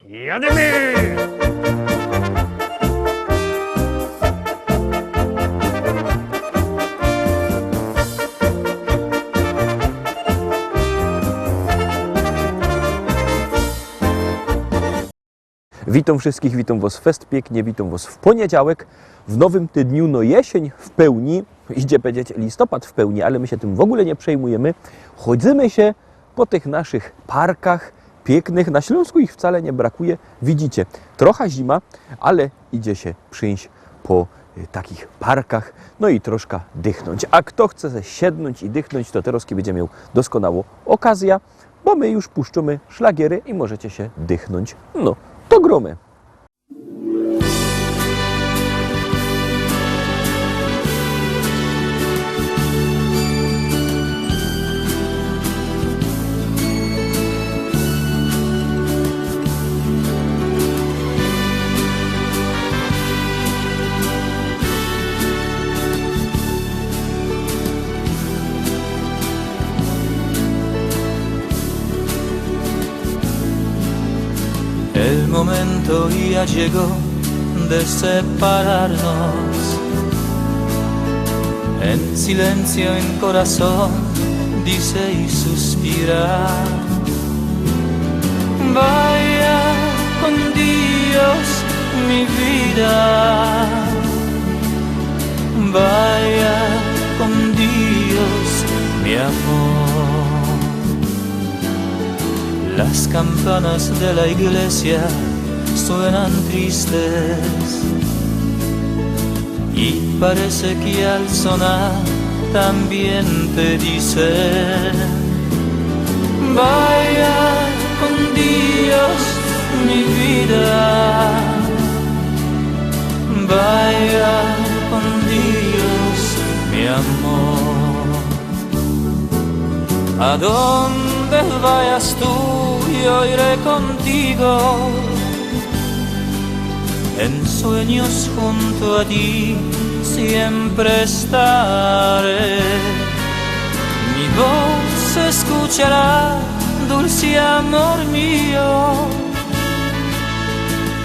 Jademy! Witam wszystkich, witam Was fest pięknie, witam Was w poniedziałek, w nowym tygodniu, no jesień w pełni, idzie powiedzieć listopad w pełni, ale my się tym w ogóle nie przejmujemy. Chodzimy się po tych naszych parkach pięknych, na Śląsku ich wcale nie brakuje, widzicie, trochę zima, ale idzie się przyjść po takich parkach, no i troszkę dychnąć. A kto chce siednąć i dychnąć, to teraz będzie miał doskonałą okazję, bo my już puszczamy szlagiery i możecie się dychnąć. No, to gromy. El momento ya llegó de separarnos. En silencio, en corazón, dice y suspira. Vaya con Dios mi vida. Vaya con Dios mi amor. Las campanas de la iglesia suenan tristes y parece que al sonar también te dicen: vaya con Dios mi vida, vaya con Dios mi amor. ¿A dónde vayas tú? Yo iré contigo, en sueños junto a ti siempre estaré. Mi voz se escuchará, dulce amor mío,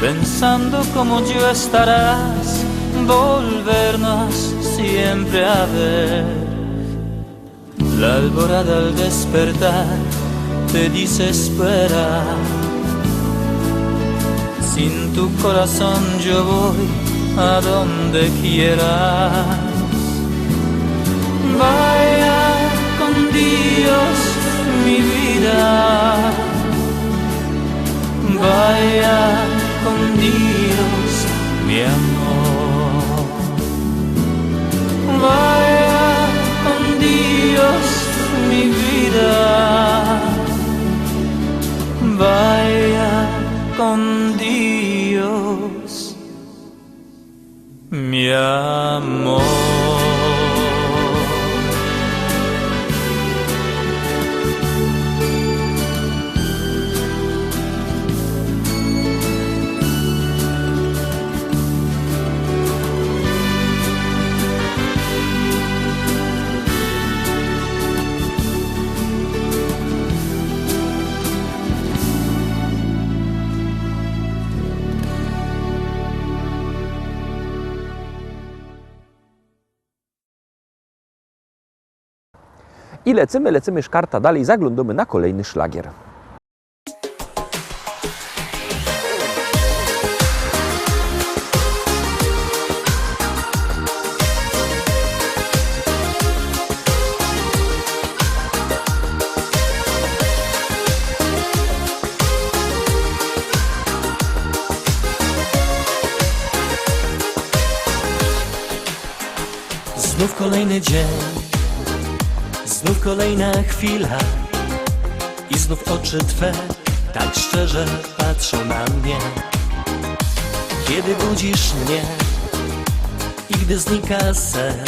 pensando como yo estarás, volvernos siempre a ver. La alborada al despertar te dice espera. Sin tu corazón yo voy a donde quieras. Vaya con Dios mi vida. Vaya con Dios mi amor. Vaya con Dios mi vida. Vaya con Dios mi amor. I lecimy szkarta dalej, zaglądamy na kolejny szlagier. Znów kolejny dzień, znów kolejna chwila i znów oczy Twe tak szczerze patrzą na mnie. Kiedy budzisz mnie i gdy znika sen,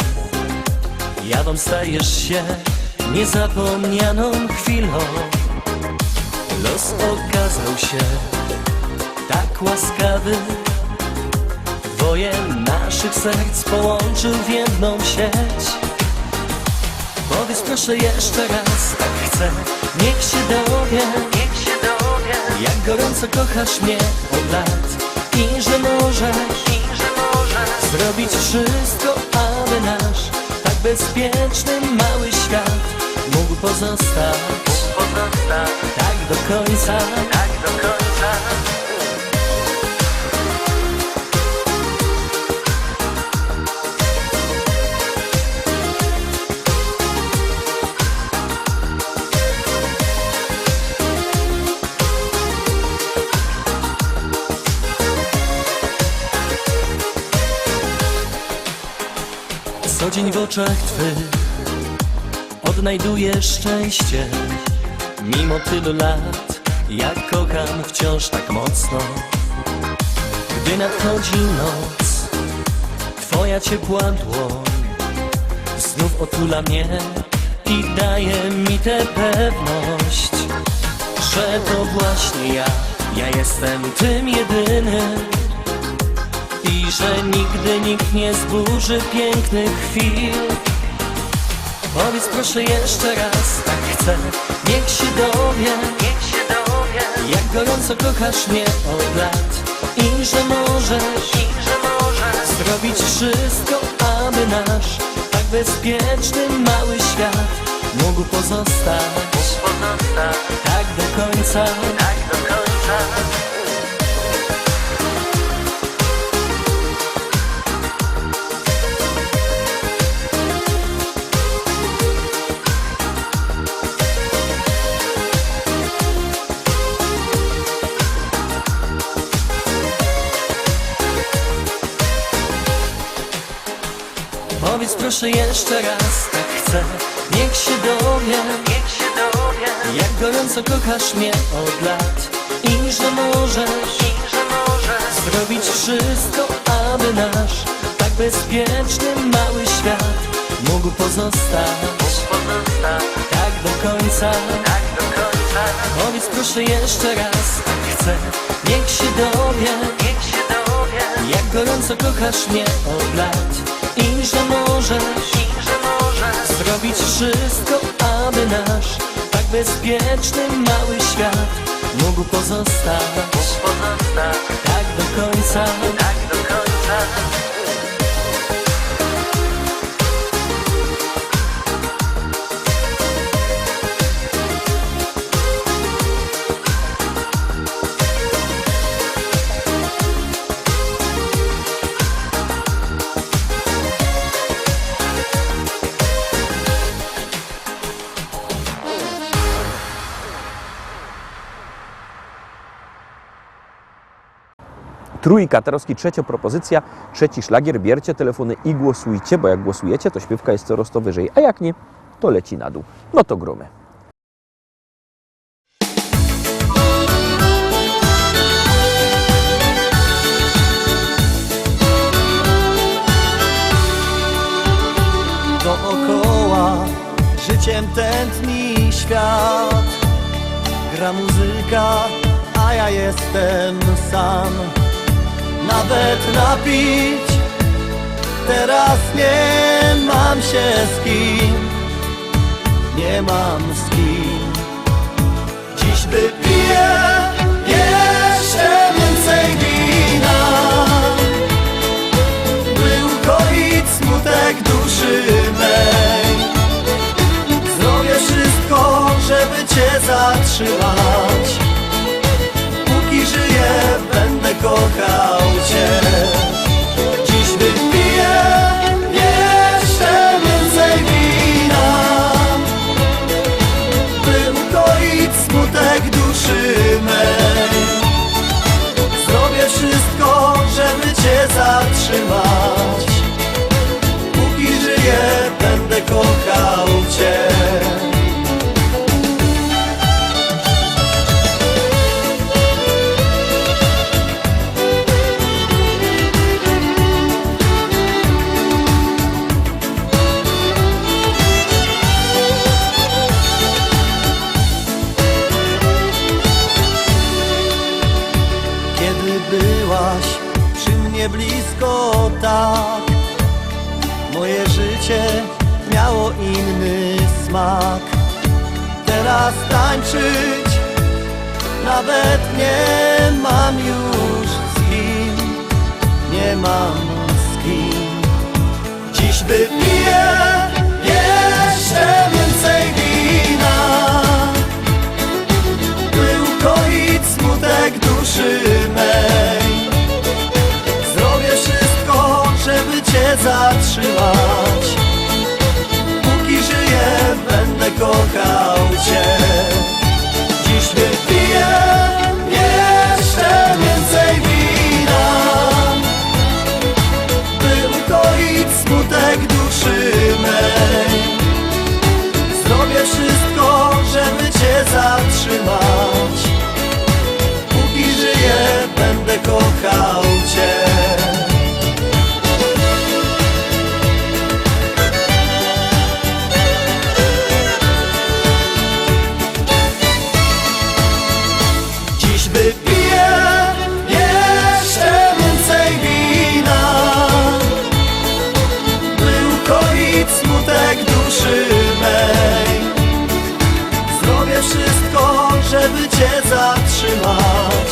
jadą stajesz się niezapomnianą chwilą. Los okazał się tak łaskawy, dwoje naszych serc połączył w jedną sieć. Powiedz proszę jeszcze raz, tak chcę, niech się dowie, jak gorąco kochasz mnie od lat i że możesz zrobić wszystko, aby nasz tak bezpieczny mały świat mógł pozostać tak do końca. Co dzień w oczach Twych odnajduję szczęście. Mimo tylu lat, jak kocham wciąż tak mocno. Gdy nadchodzi noc, Twoja ciepła dłoń znów otula mnie i daje mi tę pewność, że to właśnie ja jestem tym jedynym. I że nigdy nikt nie zburzy pięknych chwil. Powiedz proszę jeszcze raz, tak chcę, niech się dowie, jak gorąco kochasz mnie od lat i że możesz zrobić wszystko, aby nasz tak bezpieczny mały świat mógł pozostać tak do końca. Powiedz proszę jeszcze raz, tak chcę, niech się dowie, jak gorąco kochasz mnie od lat i że możesz zrobić wszystko, aby nasz tak bezpieczny mały świat mógł pozostać tak do końca. Powiedz proszę jeszcze raz, tak chcę, niech się dowie, jak gorąco kochasz mnie od lat i że możesz zrobić wszystko, aby nasz tak bezpieczny mały świat mógł pozostać tak do końca. Trójka, Tarowski, trzecia propozycja, trzeci szlagier. Bierzcie telefony i głosujcie, bo jak głosujecie, to śpiewka jest coraz to wyżej, a jak nie, to leci na dół. No to gromy. Dookoła życiem tętni świat. Gra muzyka, a ja jestem sam. Nawet napić teraz nie mam się z kim. Nie mam z kim. Dziś wypiję jeszcze więcej wina, by ukoić smutek duszy mej. Zrobię wszystko, żeby Cię zatrzymać. Póki żyję, będę kochał Cię. Dziś wypiję jeszcze więcej wina, by ukoić smutek duszy mej. Zrobię wszystko, żeby Cię zatrzymać. Póki żyję, będę kochał Cię. Byłaś przy mnie blisko tak, moje życie miało inny smak. Teraz tańczyć nawet nie mam już z kim, nie mam z kim. Dziś wypiję jeszcze więcej wina, by ukoić smutek duszy mej. Zrobię wszystko, żeby Cię zatrzymać. Póki żyję, będę kochał Cię. Dziś wypiję jeszcze więcej wina, by ukoić smutek duszy mej. Zrobię wszystko, żeby Cię zatrzymać. Póki żyję, będę kochał Cię. Dziś wypiję jeszcze więcej wina, by ukoić smutek duszy mej. Zrobię wszystko, żeby Cię zatrzymać.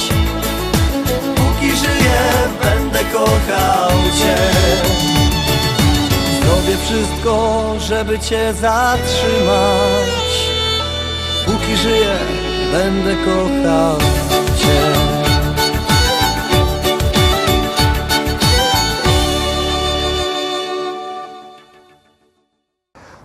Póki żyję, będę kochał Cię. Zrobię wszystko, żeby Cię zatrzymać. Póki żyję, będę kochał Cię.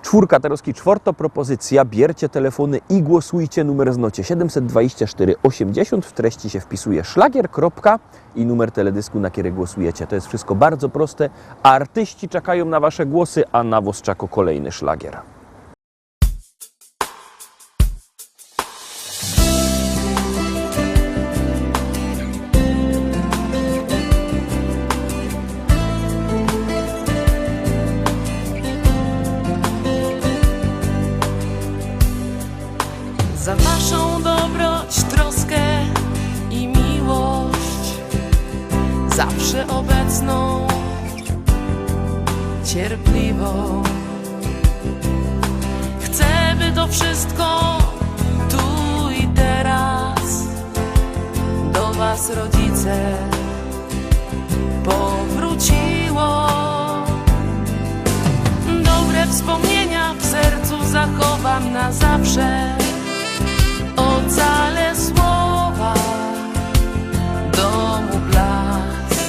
Czwórka Taroski, czwarta propozycja. Biercie telefony i głosujcie. Numer znocie 724 80. W treści się wpisuje szlagier, kropka i numer teledysku, na który głosujecie. To jest wszystko bardzo proste. Artyści czekają na Wasze głosy, a na was czeka kolejny szlagier. Za Waszą dobroć, troskę i miłość, zawsze obecną, cierpliwą. Chcę, by to wszystko tu i teraz do Was, rodzice, powróciło. Dobre wspomnienia w sercu zachowam na zawsze. Ocalę słowa, domu blask.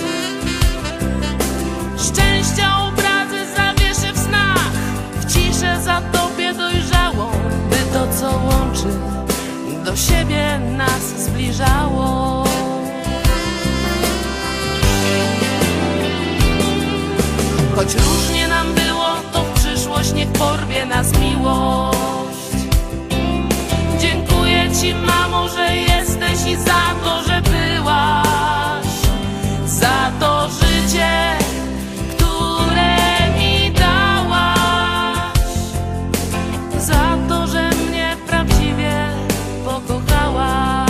Szczęścia obrazy zawieszę w snach, w ciszę zatopię dojrzałą, by to, co łączy, do siebie nas zbliżało. Choć różnie nam było, to w przyszłość niech porwie nas miłość. Dziękuję Ci, mamo, że jesteś i za to, że byłaś, za to życie, które mi dałaś, za to, że mnie prawdziwie pokochałaś.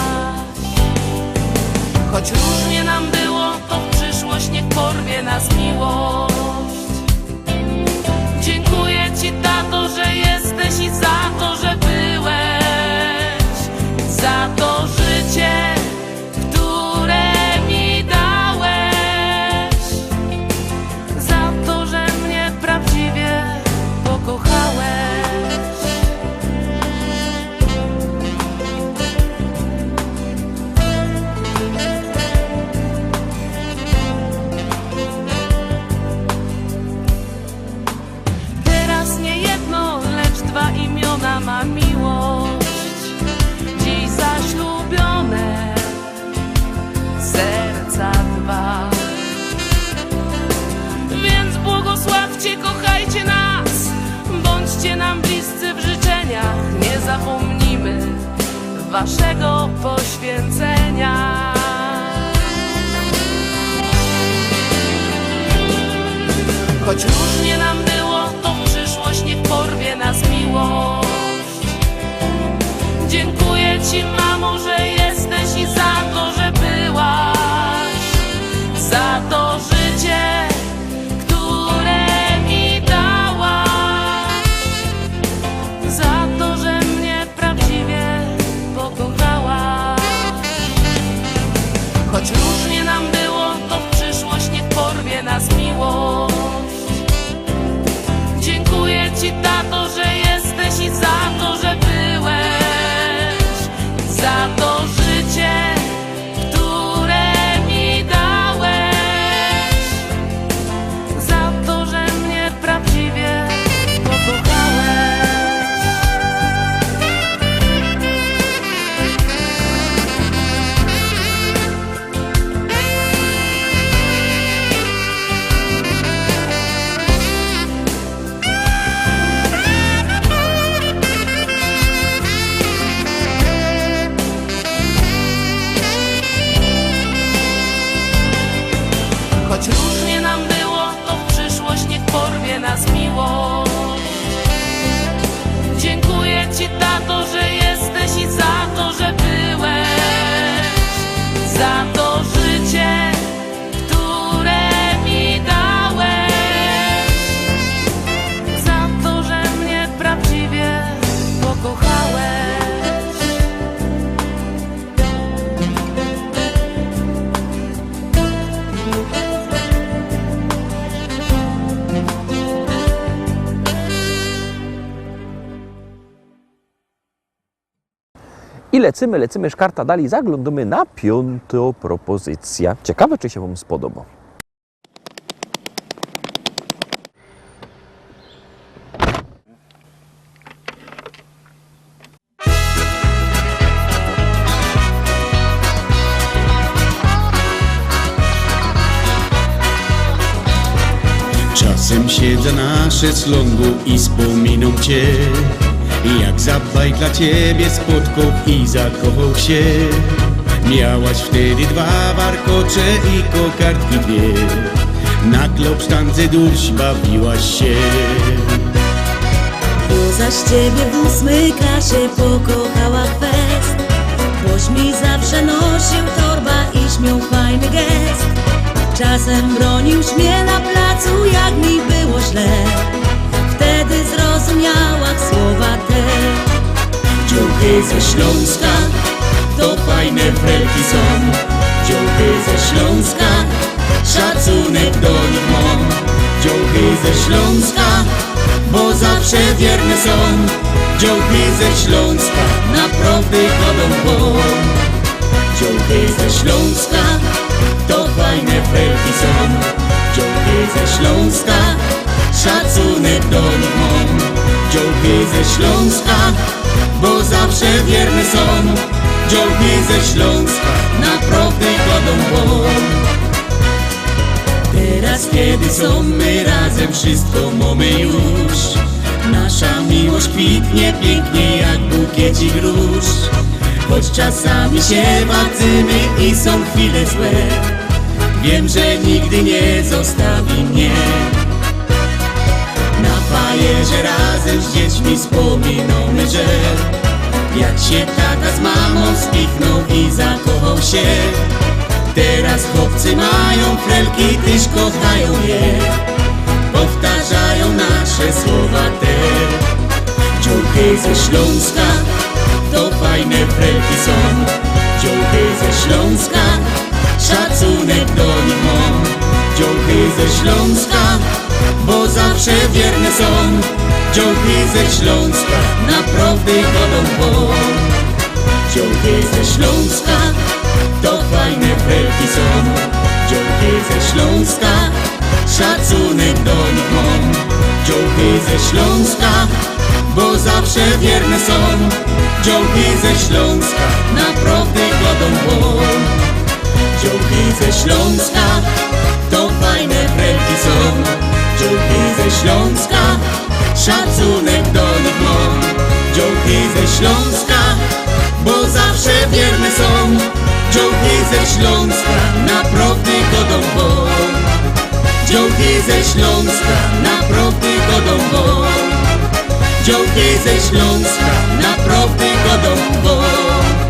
Choć różnie nam było, to w przyszłość niech porwie nas miłość. Dziękuję Ci, tato, że jesteś i za to, że byłeś, za to życie, które mi dałeś, za to, że mnie prawdziwie pokochałeś. Teraz nie jedno, lecz dwa imiona ma miłość. Dziś zaślubione serca dwa. Więc błogosławcie, kochajcie nas, bądźcie nam bliscy w życzeniach. Nie zapomnimy Waszego poświęcenia. Choć różnie nam było, to w przyszłość niech porwie nas miłość. Dziękuję Ci, mamo, że jesteś i za to, że byłaś, za to życie, które mi dałaś, za to, że mnie prawdziwie pokochałaś. lecimy szkarta dalej, zaglądamy na 5. propozycja. Ciekawe, czy się Wam spodoba. Czasem siedzę na szezlongu i wspominam Cię, jak zabaj dla Ciebie spotkał i zakochał się. Miałaś wtedy 2 warkocze i kokardki 2. Na klopsztance durś bawiłaś się. Bo zaś ciebie w 8 klasie pokochała kwest, boś mi zawsze nosił torba i śmiał fajny gest. Czasem broniłś mnie na placu, jak mi było źle. Wtedy zrozumiałam słowa te. Dziąchy ze Śląska to fajne frelki są. Dziąchy ze Śląska szacunek do nich mam. Dziąchy ze Śląska, bo zawsze wierne są. Dziąchy ze Śląska naprawdę chodzą błąd. Dziąchy ze Śląska to fajne frelki są. Dziąchy ze Śląska szacunek do nich mam. Dziąchy ze Śląska, bo zawsze wierne są. Dziąchy ze Śląska naprawdę chodzą błąd. Teraz kiedy są my razem, wszystko mamy już. Nasza miłość kwitnie pięknie jak bukiecik róż. Choć czasami się wacymy i są chwile złe, wiem, że nigdy nie zostawi mnie. Na fajerze razem z dziećmi wspominamy, że jak się tata z mamą spichnął i zakochał się. Teraz chłopcy mają frelki, tyż kochają je. Powtarzają nasze słowa te. Dziąchy ze Śląska to fajne frelki są. Dziąchy ze Śląska szacunek do nich mam. Dziąchy ze Śląska, bo zawsze wierne są. Dziąchy ze Śląska naprawdę chodzą błąd. Dziąchy ze Śląska to fajne frelki są. Dziąchy ze Śląska szacunek do nich mam. Dziąchy ze Śląska, bo zawsze wierne są. Dziąchy ze Śląska naprawdę chodzą błąd. Dziąchy ze Śląska to fajne frelki są. Dziąchy ze Śląska szacunek do nich mam. Dziąchy ze Śląska, bo zawsze wierne są. Dziąchy ze Śląska naprawdę chodzą błąd. Dziąchy ze Śląska naprawdę chodzą błąd. Dziąchy ze Śląska naprawdę chodzą błąd.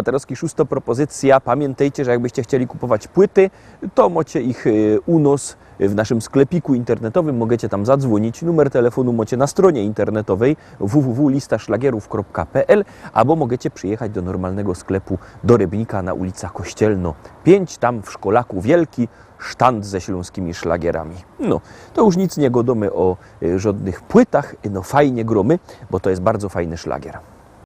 Teraz 6. propozycja. Pamiętajcie, że jakbyście chcieli kupować płyty, to macie ich u nas w naszym sklepiku internetowym. Możecie tam zadzwonić. Numer telefonu macie na stronie internetowej www.listaszlagierów.pl albo możecie przyjechać do normalnego sklepu do Rybnika na ulica Kościelno 5. Tam w Szkolaku wielki sztand ze śląskimi szlagierami. No, to już nic nie godamy o żadnych płytach. No fajnie gromy, bo to jest bardzo fajny szlagier.